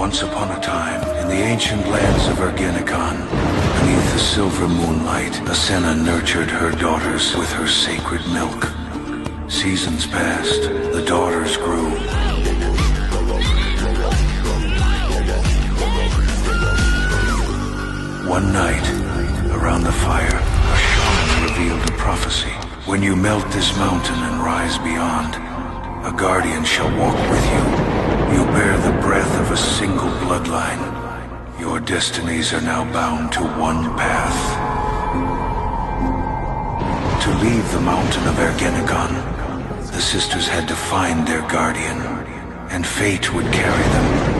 Once upon a time, in the ancient lands of Ergenekon, beneath the silver moonlight, Asenna nurtured her daughters with her sacred milk. Seasons passed, the daughters grew. One night, around the fire, a shaman revealed a prophecy. When you melt this mountain and rise beyond, a guardian shall walk with you. You bear the breath of a single bloodline. Your destinies are now bound to one path. To leave the mountain of Ergenekon, the sisters had to find their guardian, and fate would carry them